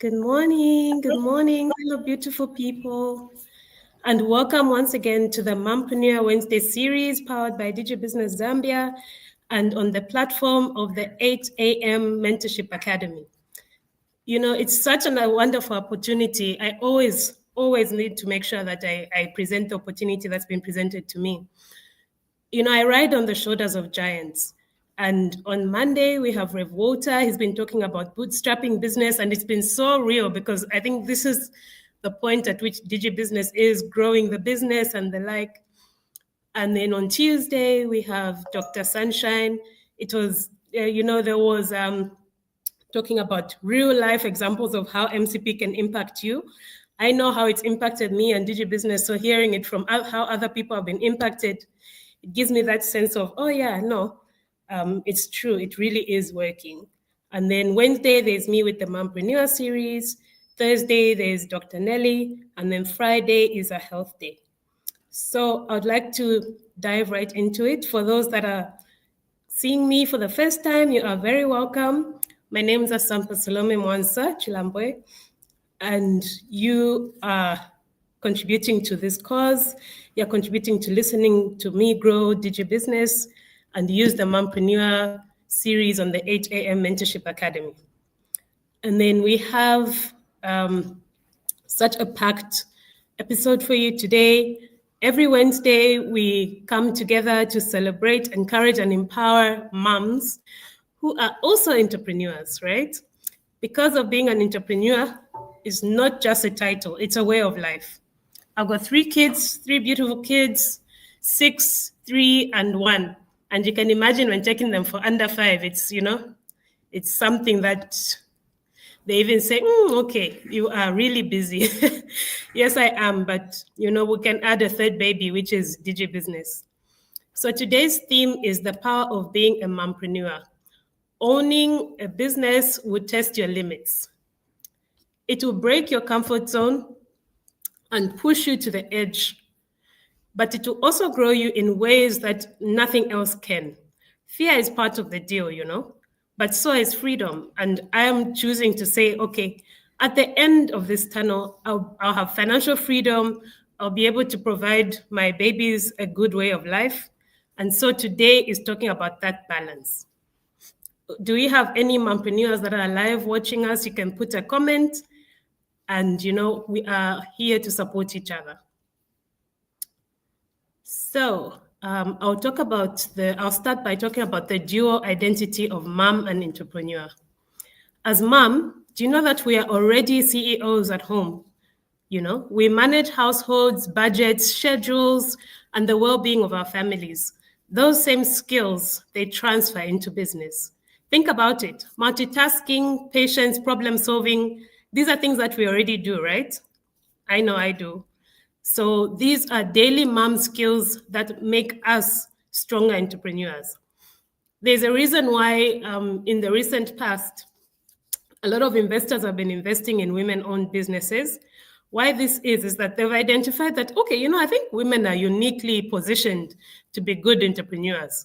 Good morning, hello, beautiful people, and welcome once again to the Mompreneur Wednesday Series powered by Digibusiness Zambia and on the platform of the 8 a.m. Mentorship Academy. You know, it's such a wonderful opportunity. I always need to make sure that I present the opportunity that's been presented to me. You know, I ride on the shoulders of giants. And on Monday, we have Rev Walter. He's been talking about bootstrapping business, and it's been so real because I think this is the point at which Digibusiness is growing the business and the like. And then on Tuesday, we have Dr. Sunshine. It was, there was talking about real life examples of how MCP can impact you. I know how it's impacted me and Digibusiness, so hearing it from how other people have been impacted, it gives me that sense of, oh yeah, no, it's true, it really is working. And then Wednesday, there's me with the Mompreneur series. Thursday, there's Dr. Nelly. And then Friday is a health day. So I'd like to dive right into it. For those that are seeing me for the first time, you are very welcome. My name is Sampa Salome Mwansa, Chilambwe, and you are contributing to this cause. You're contributing to listening to me grow Digibusiness and use the Mompreneur series on the 8 a.m. Mentorship Academy. And then we have such a packed episode for you today. Every Wednesday, we come together to celebrate, encourage, and empower moms who are also entrepreneurs, right? Because of being an entrepreneur is not just a title, it's a way of life. I've got 3 kids, 3 beautiful kids, 6, 3, and 1. And you can imagine when taking them for under 5, it's something that they even say, okay, you are really busy. Yes, I am, but we can add a 3rd baby, which is Digibusiness. So today's theme is the power of being a mompreneur. Owning a business will test your limits. It will break your comfort zone and push you to the edge, but it will also grow you in ways that nothing else can. Fear is part of the deal, but so is freedom. And I am choosing to say, okay, at the end of this tunnel, I'll have financial freedom. I'll be able to provide my babies a good way of life. And so today is talking about that balance. Do we have any mompreneurs that are live watching us? You can put a comment, and we are here to support each other. So I'll start by talking about the dual identity of mom and entrepreneur. As mom, do you know that we are already CEOs at home? We manage households, budgets, schedules, and the well-being of our families. Those same skills, they transfer into business. Think about it. Multitasking, patience, problem solving, these are things that we already do, right? I know I do. So these are daily mom skills that make us stronger entrepreneurs. There's a reason why in the recent past, a lot of investors have been investing in women-owned businesses. Why this is that they've identified that, okay, I think women are uniquely positioned to be good entrepreneurs.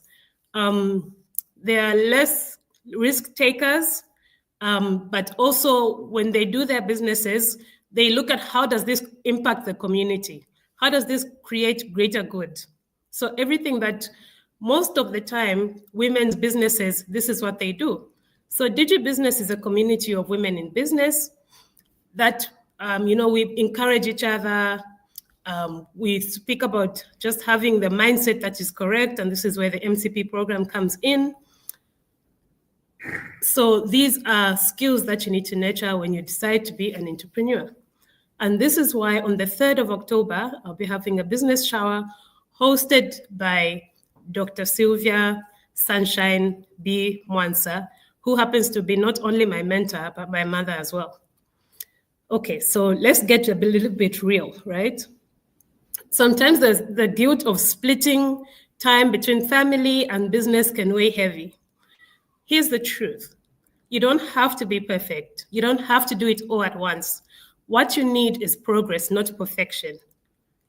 They are less risk takers, but also when they do their businesses, they look at how does this impact the community? How does this create greater good? So everything that most of the time, women's businesses, this is what they do. So Digibusiness is a community of women in business that, we encourage each other. We speak about just having the mindset that is correct, and this is where the MCP program comes in. So these are skills that you need to nurture when you decide to be an entrepreneur. And this is why on the 3rd of October, I'll be having a business shower hosted by Dr. Sylvia Sunshine B. Mwansa, who happens to be not only my mentor, but my mother as well. Okay, so let's get a little bit real, right? Sometimes the guilt of splitting time between family and business can weigh heavy. Here's the truth. You don't have to be perfect. You don't have to do it all at once. What you need is progress, not perfection.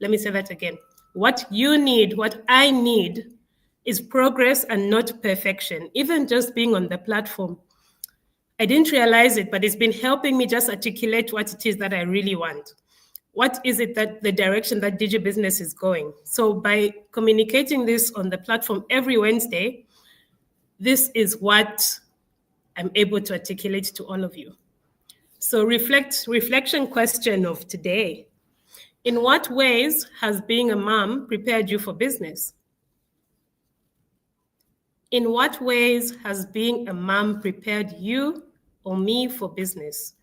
Let me say that again. What you need, what I need, is progress and not perfection. Even just being on the platform. I didn't realize it, but it's been helping me just articulate what it is that I really want. What is it that the direction that Digibusiness is going? So by communicating this on the platform every Wednesday, this is what I'm able to articulate to all of you. So reflection question of today. In what ways has being a mom prepared you for business? In what ways has being a mom prepared you or me for business?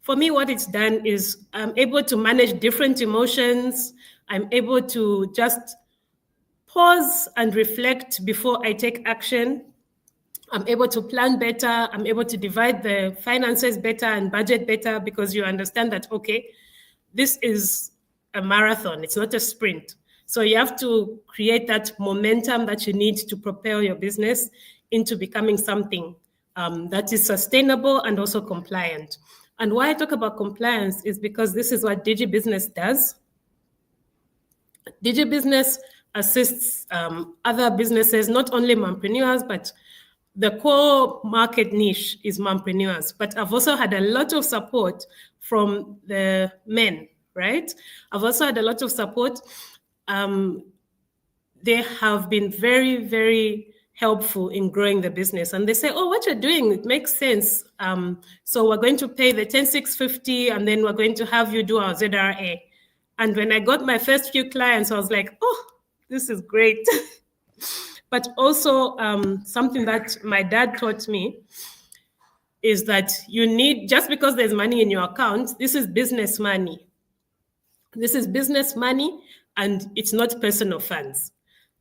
For me, what it's done is I'm able to manage different emotions. I'm able to just pause and reflect before I take action. I'm able to plan better. I'm able to divide the finances better and budget better because you understand that, okay, this is a marathon. It's not a sprint. So you have to create that momentum that you need to propel your business into becoming something that is sustainable and also compliant. And why I talk about compliance is because this is what Digibusiness does. Digibusiness assists other businesses, not only mompreneurs, but the core market niche is mompreneurs. But I've also had a lot of support from the men, right? I've also had a lot of support. They have been very, very helpful in growing the business. And they say, oh, what you're doing, it makes sense. So we're going to pay the 10,650 and then we're going to have you do our ZRA. And when I got my first few clients, I was like, oh, this is great. But also something that my dad taught me is that you need, just because there's money in your account, this is business money. This is business money and it's not personal funds.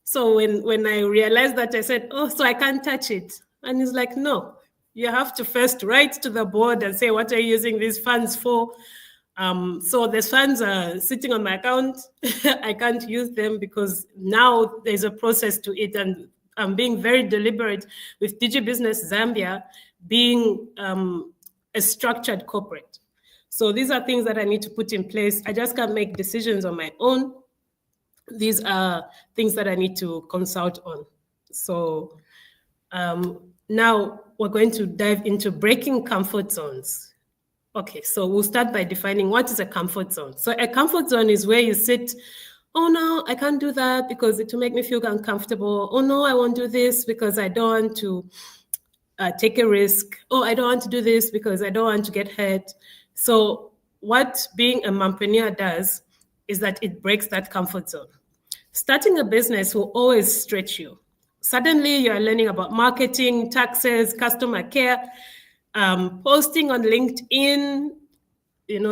So when I realized that, I said, oh, so I can't touch it. And he's like, no, you have to first write to the board and say, what are you using these funds for? So the funds are sitting on my account. I can't use them because now there's a process to it. And I'm being very deliberate with Digibusiness Zambia being a structured corporate. So these are things that I need to put in place. I just can't make decisions on my own. These are things that I need to consult on. So now we're going to dive into breaking comfort zones. Okay, so we'll start by defining what is a comfort zone. So a comfort zone is where you sit, oh no, I can't do that because it will make me feel uncomfortable. Oh no, I won't do this because I don't want to take a risk. Oh, I don't want to do this because I don't want to get hurt. So what being a mompreneur does is that it breaks that comfort zone. Starting a business will always stretch you. Suddenly you're learning about marketing, taxes, customer care, posting on LinkedIn,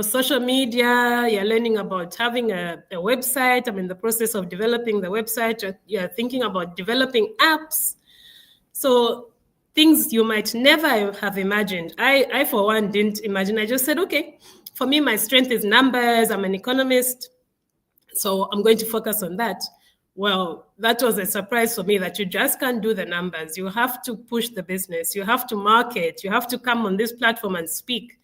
social media. You're learning about having a website. I'm in the process of developing the website. You're thinking about developing apps. So things you might never have imagined. I for one, didn't imagine. I just said, okay, for me, my strength is numbers. I'm an economist. So I'm going to focus on that. Well, that was a surprise for me that you just can't do the numbers. You have to push the business. You have to market. You have to come on this platform and speak.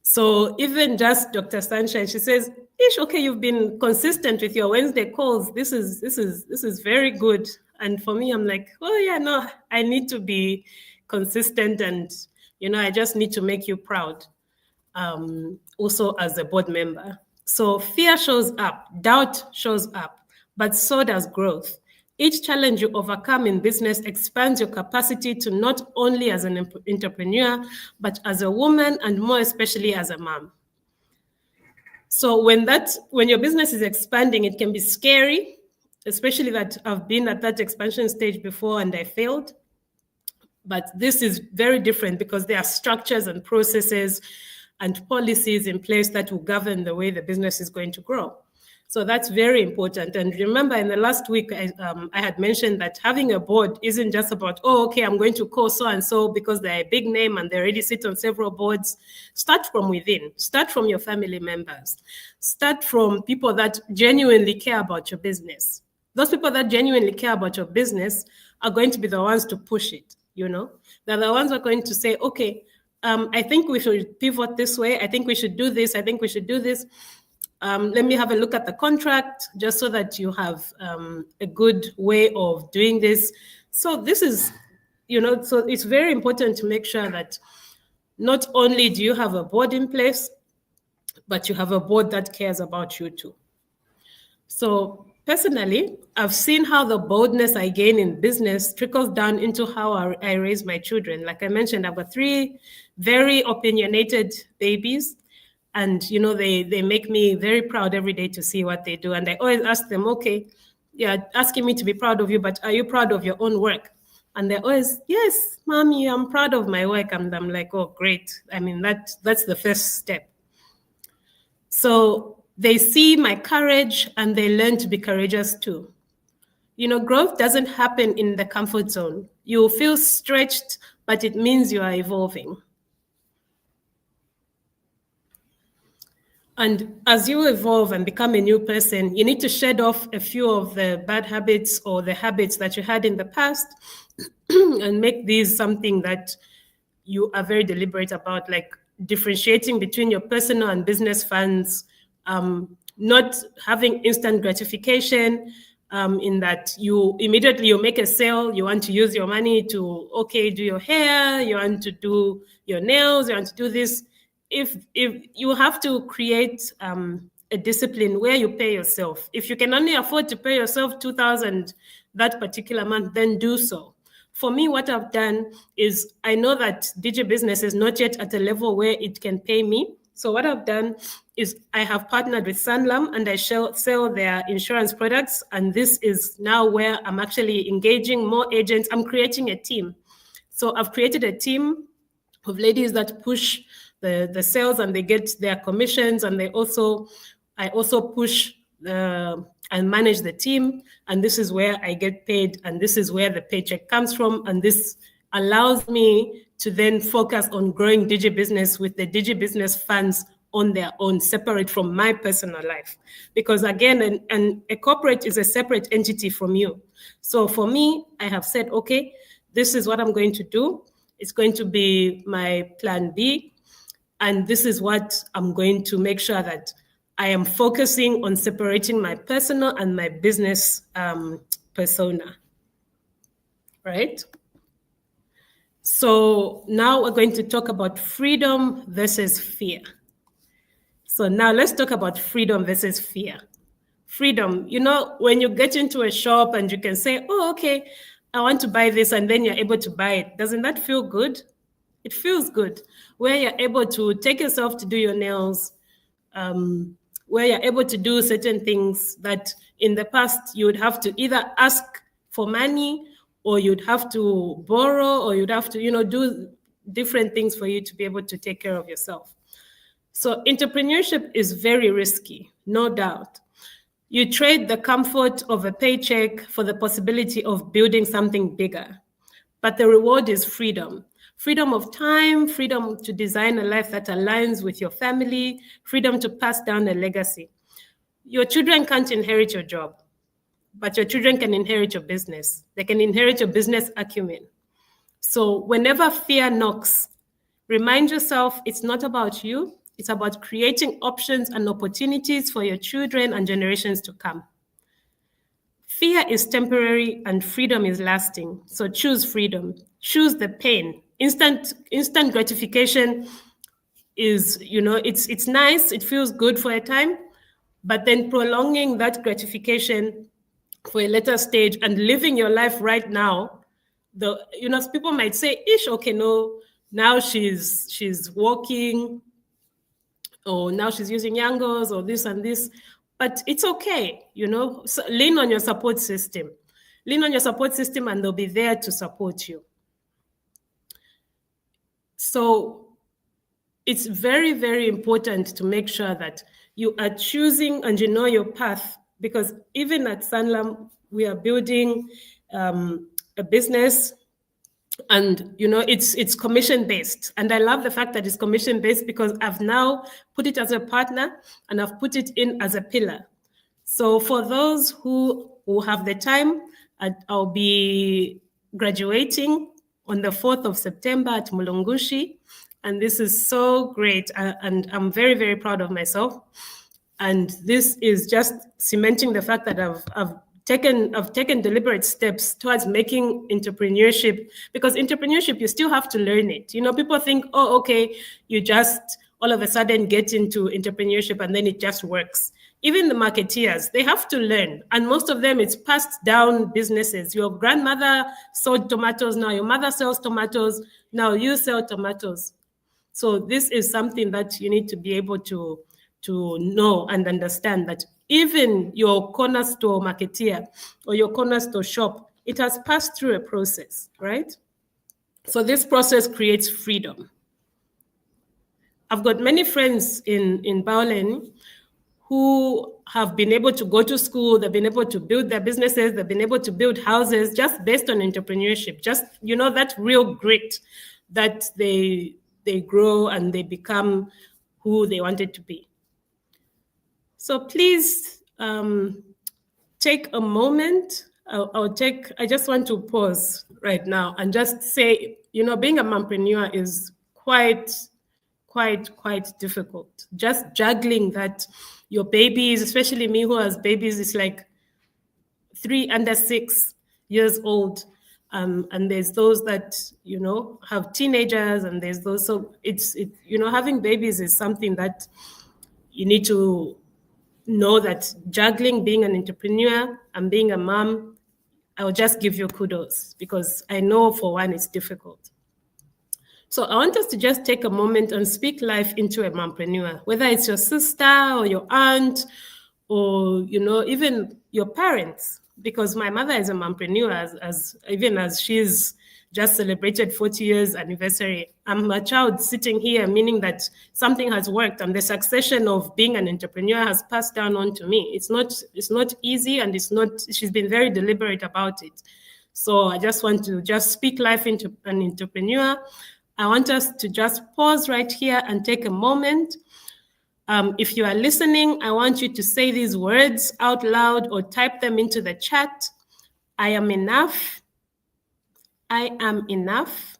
So even just Dr. Sunshine, she says, Ish, okay, you've been consistent with your Wednesday calls. This is very good. And for me, I'm like, oh yeah, no, I need to be consistent and, I just need to make you proud. Also as a board member. So fear shows up, doubt shows up, but so does growth. Each challenge you overcome in business expands your capacity to not only as an entrepreneur, but as a woman and more especially as a mom. So when your business is expanding, it can be scary, especially that I've been at that expansion stage before and I failed. But this is very different because there are structures and processes and policies in place that will govern the way the business is going to grow. So that's very important. And remember, in the last week, I had mentioned that having a board isn't just about, oh, okay, I'm going to call so-and-so because they're a big name and they already sit on several boards. Start from within. Start from your family members. Start from people that genuinely care about your business. Those people that genuinely care about your business are going to be the ones to push it, They're the ones who are going to say, okay, I think we should pivot this way. I think we should do this. I think we should do this. Let me have a look at the contract just so that you have a good way of doing this. So this is, so it's very important to make sure that not only do you have a board in place, but you have a board that cares about you too. So personally, I've seen how the boldness I gain in business trickles down into how I raise my children. Like I mentioned, I've got 3 very opinionated babies. And, they make me very proud every day to see what they do. And I always ask them, okay, yeah, asking me to be proud of you, but are you proud of your own work? And they're always, yes, mommy, I'm proud of my work. And I'm like, oh, great. I mean, that's the first step. So they see my courage and they learn to be courageous too. Growth doesn't happen in the comfort zone. You feel stretched, but it means you are evolving. And as you evolve and become a new person, you need to shed off a few of the bad habits or the habits that you had in the past and make these something that you are very deliberate about, like differentiating between your personal and business funds, not having instant gratification, in that you make a sale, you want to use your money to, do your hair, you want to do your nails, you want to do this. If you have to create a discipline where you pay yourself. If you can only afford to pay yourself 2,000 that particular month, then do so. For me, what I've done is I know that Digibusiness is not yet at a level where it can pay me. So what I've done is I have partnered with Sanlam and I sell their insurance products. And this is now where I'm actually engaging more agents. I'm creating a team. So I've created a team of ladies that push the sales and they get their commissions, and I also push and manage the team, and this is where I get paid, and this is where the paycheck comes from, and this allows me to then focus on growing Digibusiness with the Digibusiness funds on their own, separate from my personal life. Because again, a corporate is a separate entity from you. So for me, I have said, okay, this is what I'm going to do. It's going to be my plan B. And this is what I'm going to make sure that I am focusing on separating my personal and my business persona, right? So now we're going to talk about freedom versus fear. So now let's talk about freedom versus fear. Freedom, when you get into a shop and you can say, oh, okay, I want to buy this, and then you're able to buy it. Doesn't that feel good? It feels good. Where you're able to take yourself to do your nails, where you're able to do certain things that in the past you would have to either ask for money, or you'd have to borrow, or you'd have to, do different things for you to be able to take care of yourself. So entrepreneurship is very risky, no doubt. You trade the comfort of a paycheck for the possibility of building something bigger. But the reward is freedom. Freedom of time, freedom to design a life that aligns with your family, freedom to pass down a legacy. Your children can't inherit your job, but your children can inherit your business. They can inherit your business acumen. So whenever fear knocks, remind yourself it's not about you. It's about creating options and opportunities for your children and generations to come. Fear is temporary and freedom is lasting. So choose freedom. Choose the pain. Instant gratification is, it's nice. It feels good for a time, but then prolonging that gratification for a later stage and living your life right now, people might say, ish, okay, no, now she's walking, or now she's using Yangos, or this and this. But it's okay, So lean on your support system. Lean on your support system and they'll be there to support you. So it's very, very important to make sure that you are choosing and you know your path, because even at Sanlam, we are building a business, and it's commission based, and I love the fact that it's commission based because I've now put it as a partner and I've put it in as a pillar. So for those who have the time, I'll be graduating on the 4th of September at Mulungushi, and this is so great, and I'm very, very proud of myself. And this is just cementing the fact that I've taken deliberate steps towards making entrepreneurship, because entrepreneurship, you still have to learn it. You know, people think, oh, okay, you just all of a sudden get into entrepreneurship and then it just works. Even the marketeers, they have to learn. And most of them, it's passed down businesses. Your grandmother sold tomatoes, now your mother sells tomatoes, now you sell tomatoes. So this is something that you need to be able to know and understand, that even your corner store marketeer or your corner store shop, it has passed through a process, right? So this process creates freedom. I've got many friends in Baoleni who have been able to go to school, they've been able to build their businesses, they've been able to build houses just based on entrepreneurship, just, you know, that real grit that they grow and they become who they wanted to be. So please take a moment. I just want to pause right now and just say, you know, being a mompreneur is quite difficult. Just juggling that, your babies, especially me who has babies, is like 3 under 6 years old. And there's those that, you know, have teenagers, and there's those, so you know, having babies is something that you need to know, that juggling being an entrepreneur and being a mom, I'll just give you kudos, because I know for one, it's difficult. So I want us to just take a moment and speak life into a mompreneur, whether it's your sister or your aunt, or, you know, even your parents, because my mother is a mompreneur, even as she's just celebrated 40 years anniversary. I'm a child sitting here, meaning that something has worked, and the succession of being an entrepreneur has passed down on to me. It's not easy, and she's been very deliberate about it. So I just want to just speak life into an entrepreneur. I want us to just pause right here and take a moment. If you are listening, I want you to say these words out loud or type them into the chat. I am enough. I am enough.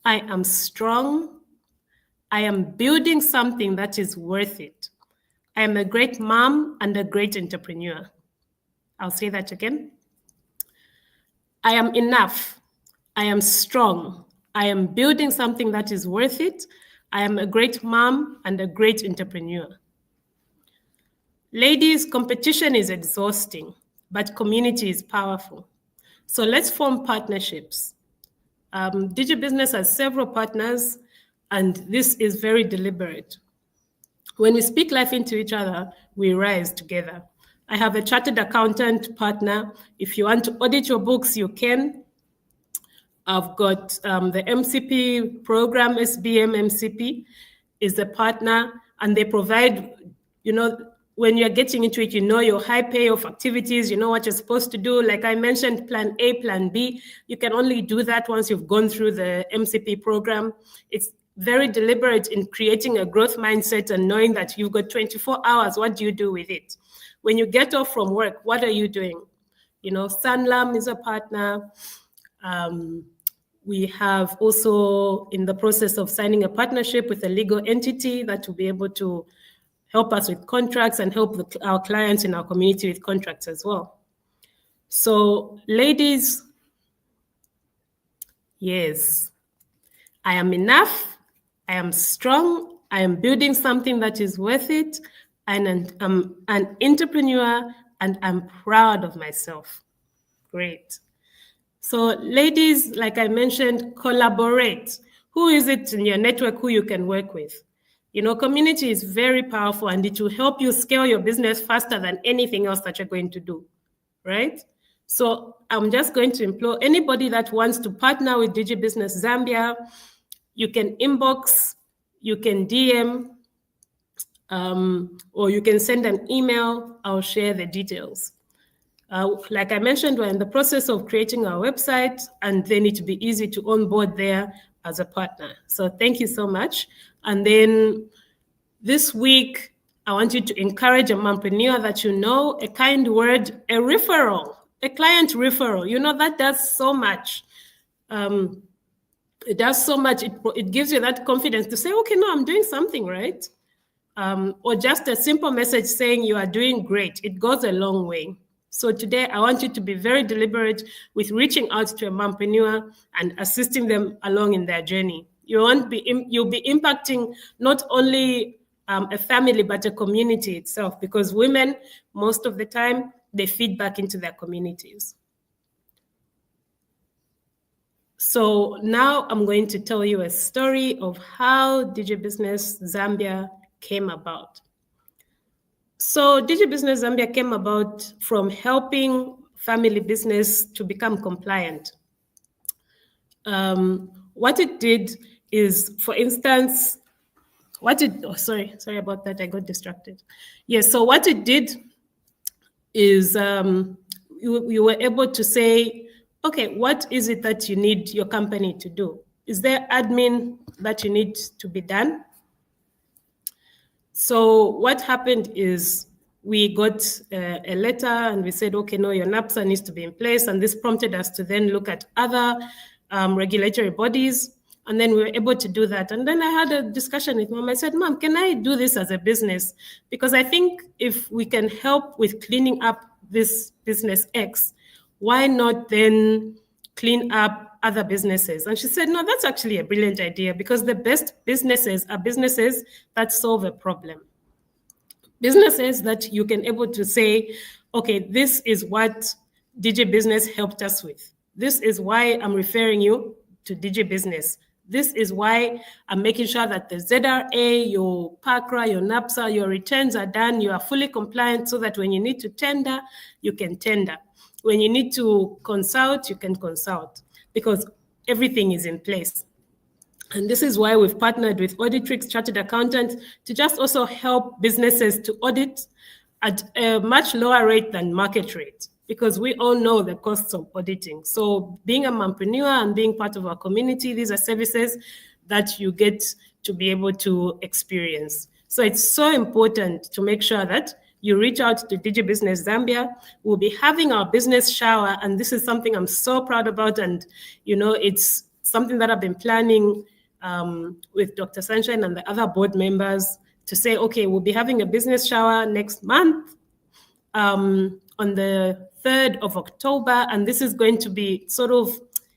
I am strong. I am building something that is worth it. I am a great mom and a great entrepreneur. I'll say that again. I am enough. I am strong. I am building something that is worth it. I am a great mom and a great entrepreneur. Ladies, competition is exhausting, but community is powerful. So let's form partnerships. Digibusiness has several partners, and this is very deliberate. When we speak life into each other, we rise together. I have a chartered accountant partner. If you want to audit your books, you can. I've got the MCP program, SBM MCP is a partner, and they provide, you know, when you're getting into it, you know your high payoff activities, you know what you're supposed to do. Like I mentioned, plan A, plan B. You can only do that once you've gone through the MCP program. It's very deliberate in creating a growth mindset and knowing that you've got 24 hours. What do you do with it? When you get off from work, what are you doing? You know, Sanlam is a partner. We have also in the process of signing a partnership with a legal entity that will be able to help us with contracts and help our clients in our community with contracts as well. So ladies, yes, I am enough, I am strong, I am building something that is worth it, and I'm an entrepreneur, and I'm proud of myself. Great. So ladies, like I mentioned, collaborate. Who is it in your network who you can work with? You know, community is very powerful, and it will help you scale your business faster than anything else that you're going to do, right? So I'm just going to implore anybody that wants to partner with Digibusiness Zambia, you can inbox, you can DM, or you can send an email. I'll share the details. Like I mentioned, we're in the process of creating our website, and then it will be easy to onboard there as a partner. So thank you so much. And then this week, I want you to encourage a mompreneur that you know, a kind word, a referral, a client referral. You know, that does so much. It does so much. It gives you that confidence to say, okay, no, I'm doing something right. Or just a simple message saying you are doing great. It goes a long way. So today, I want you to be very deliberate with reaching out to a mompreneur and assisting them along in their journey. You'll be impacting not only a family, but a community itself, because women, most of the time, they feed back into their communities. So now I'm going to tell you a story of how Digibusiness Zambia came about. So Digibusiness Zambia came about from helping family business to become compliant. What it did is, for instance, sorry about that, I got distracted. Yes, so what it did is you were able to say, okay, what is it that you need your company to do? Is there admin that you need to be done? So what happened is we got a letter and we said, okay, no, your NAPSA needs to be in place. And this prompted us to then look at other regulatory bodies. And then we were able to do that. And then I had a discussion with Mom. I said, Mom, can I do this as a business? Because I think if we can help with cleaning up this business X, why not then clean up other businesses? And she said, no, that's actually a brilliant idea, because the best businesses are businesses that solve a problem. Businesses that you can able to say, okay, this is what Digibusiness helped us with. This is why I'm referring you to Digibusiness. This is why I'm making sure that the ZRA, your PACRA, your NAPSA, your returns are done. You are fully compliant so that when you need to tender, you can tender. When you need to consult, you can consult, because everything is in place. And this is why we've partnered with Auditrix Chartered Accountants to just also help businesses to audit at a much lower rate than market rate, because we all know the costs of auditing. So being a mompreneur and being part of our community, these are services that you get to be able to experience. So it's so important to make sure that you reach out to Digibusiness Zambia. We'll be having our business shower, and this is something I'm so proud about. And, you know, it's something that I've been planning with Dr. Sunshine and the other board members to say, okay, we'll be having a business shower next month on the 3rd of October. And this is going to be sort of,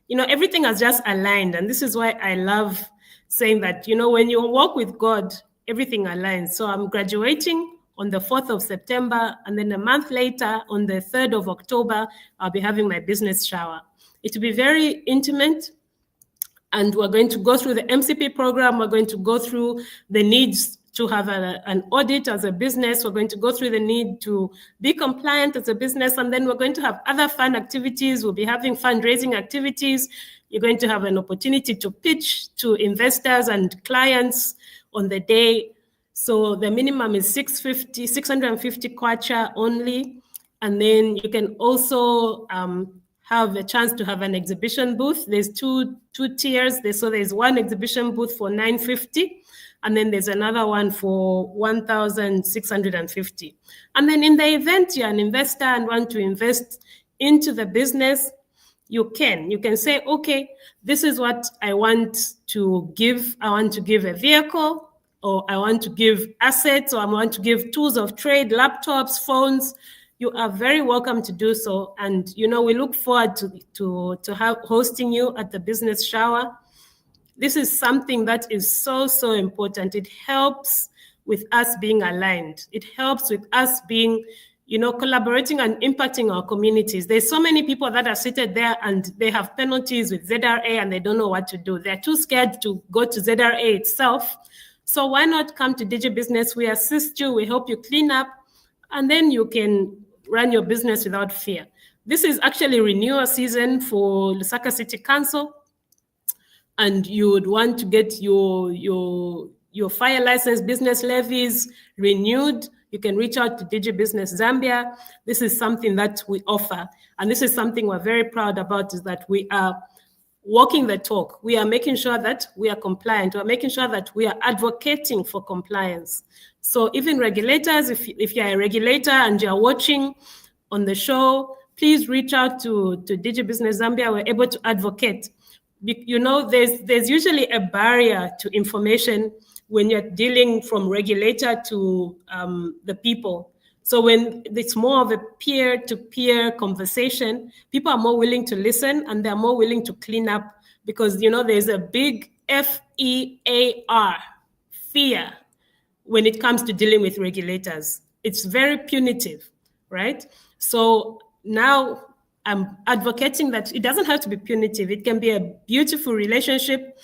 you know, everything has just aligned. And this is why I love saying that, you know, when you walk with God, everything aligns. So I'm graduating on the 4th of September, and then a month later, on the 3rd of October, I'll be having my business shower. It will be very intimate, and we're going to go through the MCP program. We're going to go through the needs to have an audit as a business. We're going to go through the need to be compliant as a business, and then we're going to have other fun activities. We'll be having fundraising activities. You're going to have an opportunity to pitch to investors and clients on the day. So the minimum is 650 kwacha only. And then you can also have a chance to have an exhibition booth. There's two tiers. So there's one exhibition booth for 950, and then there's another one for 1,650. And then in the event you're an investor and want to invest into the business, you can say, okay, this is what I want to give. I want to give a vehicle, or I want to give assets, or I want to give tools of trade, laptops, phones. You are very welcome to do so. And, you know, we look forward to hosting you at the business shower. This is something that is so, so important. It helps with us being aligned. It helps with us being, you know, collaborating and impacting our communities. There's so many people that are seated there and they have penalties with ZRA and they don't know what to do. They're too scared to go to ZRA itself. So why not come to Digibusiness? We assist you, we help you clean up, and then you can run your business without fear. This is actually renewal season for Lusaka City Council, and you would want to get your fire license, business levies renewed. You can reach out to Digibusiness Zambia. This is something that we offer, and this is something we're very proud about, is that we are walking the talk. We are making sure that we are compliant. We're making sure that we are advocating for compliance. So even regulators, if you're a regulator and you're watching on the show, please reach out to Digibusiness Zambia. We're able to advocate. You know, there's usually a barrier to information when you're dealing from regulator to the people. So when it's more of a peer-to-peer conversation, people are more willing to listen and they're more willing to clean up because, there's a big FEAR, fear, when it comes to dealing with regulators. It's very punitive, right? So now I'm advocating that it doesn't have to be punitive. It can be a beautiful relationship.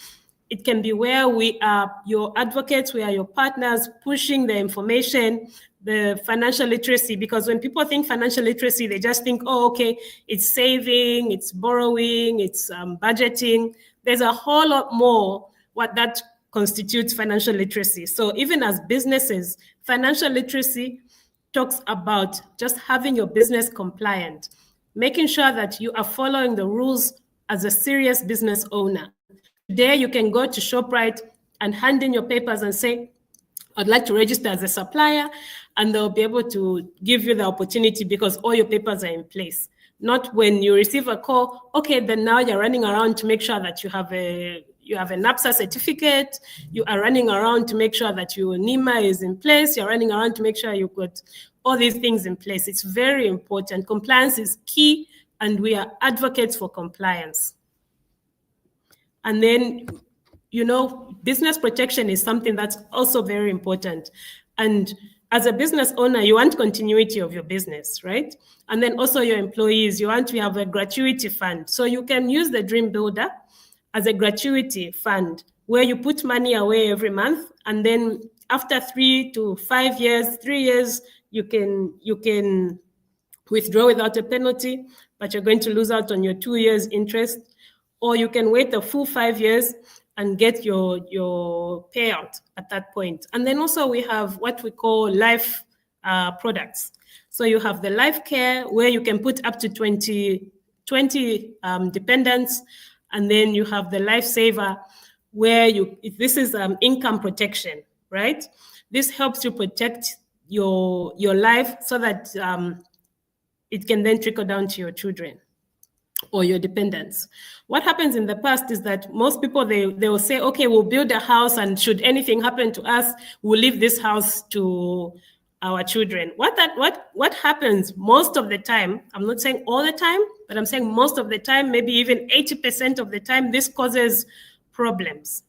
It can be where we are your advocates, we are your partners, pushing the information, the financial literacy, because when people think financial literacy, they just think, oh, okay, it's saving, it's borrowing, it's budgeting. There's a whole lot more what that constitutes financial literacy. So even as businesses, financial literacy talks about just having your business compliant, making sure that you are following the rules as a serious business owner. Today, you can go to ShopRite and hand in your papers and say, I'd like to register as a supplier, and they'll be able to give you the opportunity because all your papers are in place. Not when you receive a call, okay, then now you're running around to make sure that you have a NAPSA certificate, you are running around to make sure that your NEMA is in place, you're running around to make sure you've got all these things in place. It's very important. Compliance is key, and we are advocates for compliance. And then, business protection is something that's also very important. And as a business owner, you want continuity of your business, right? And then also your employees, you want to have a gratuity fund. So you can use the Dream Builder as a gratuity fund where you put money away every month. And then after 3 to 5 years, 3 years, you can withdraw without a penalty, but you're going to lose out on your 2 years interest. Or you can wait the full 5 years and get your payout at that point. And then also we have what we call life products. So you have the life care where you can put up to 20 dependents. And then you have the lifesaver where this is income protection, right? This helps you protect your life so that it can then trickle down to your children or your dependents. What happens in the past is that most people, they will say, okay, we'll build a house, and should anything happen to us, we'll leave this house to our children. What happens most of the time, I'm not saying all the time, but I'm saying most of the time, maybe even 80% of the time, this causes problems.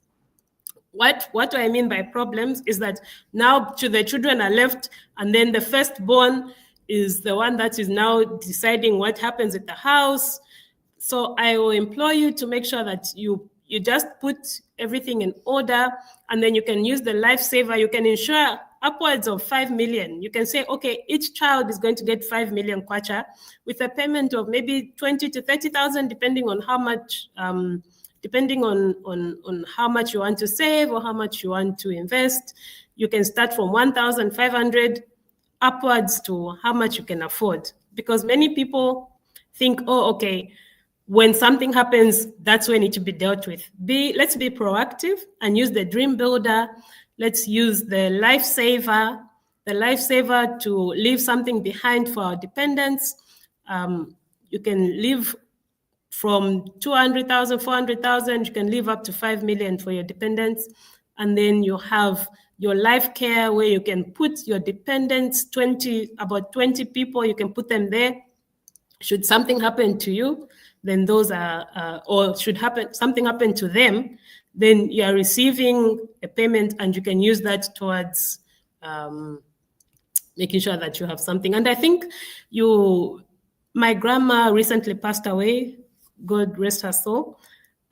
What do I mean by problems is that now the children are left, and then the firstborn is the one that is now deciding what happens at the house. So I will implore you to make sure that you just put everything in order, and then you can use the lifesaver. You can insure upwards of 5 million. You can say, okay, each child is going to get 5 million kwacha with a payment of maybe 20 to 30,000, depending on how much, depending on how much you want to save or how much you want to invest. You can start from 1,500 upwards to how much you can afford, because many people think, oh, okay, when something happens, that's when it should be dealt with. Let's be proactive and use the Dream Builder. Let's use the lifesaver to leave something behind for our dependents. You can leave from 200,000, 400,000, you can leave up to 5 million for your dependents. And then you have your life care where you can put your dependents, about 20 people, you can put them there. Should something happen to you, then those are, or something happen to them, then you are receiving a payment, and you can use that towards making sure that you have something. And I think my grandma recently passed away, God rest her soul.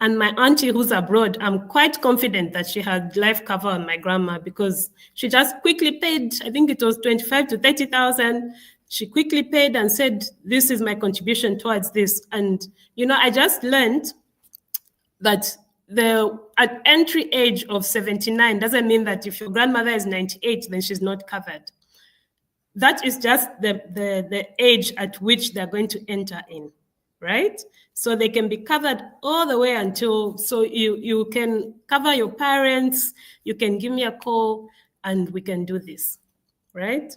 And my auntie who's abroad, I'm quite confident that she had life cover on my grandma, because she just quickly paid, I think it was 25 to 30,000. She quickly paid and said, this is my contribution towards this. And, I just learned that at entry age of 79 doesn't mean that if your grandmother is 98, then she's not covered. That is just the age at which they're going to enter in, right? So they can be covered all the way until, so you can cover your parents, you can give me a call, and we can do this, right?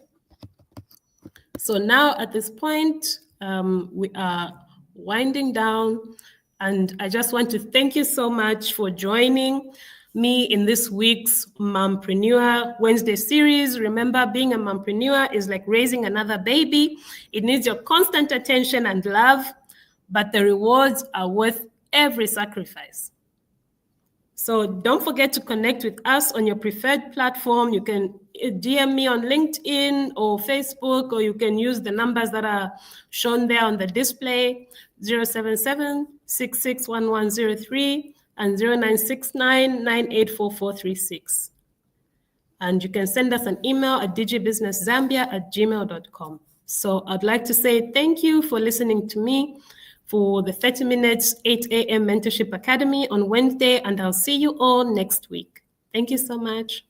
So now at this point, we are winding down, and I just want to thank you so much for joining. me in this week's Mompreneur Wednesday series. Remember, being a mompreneur is like raising another baby. It needs your constant attention and love, but the rewards are worth every sacrifice. So don't forget to connect with us on your preferred platform. You can DM me on LinkedIn or Facebook, or you can use the numbers that are shown there on the display, 077-661103 and 0969984436. And you can send us an email at digibusinesszambia@gmail.com. So I'd like to say thank you for listening to me for the 30 Minutes 8 a.m. Mentorship Academy on Wednesday, and I'll see you all next week. Thank you so much.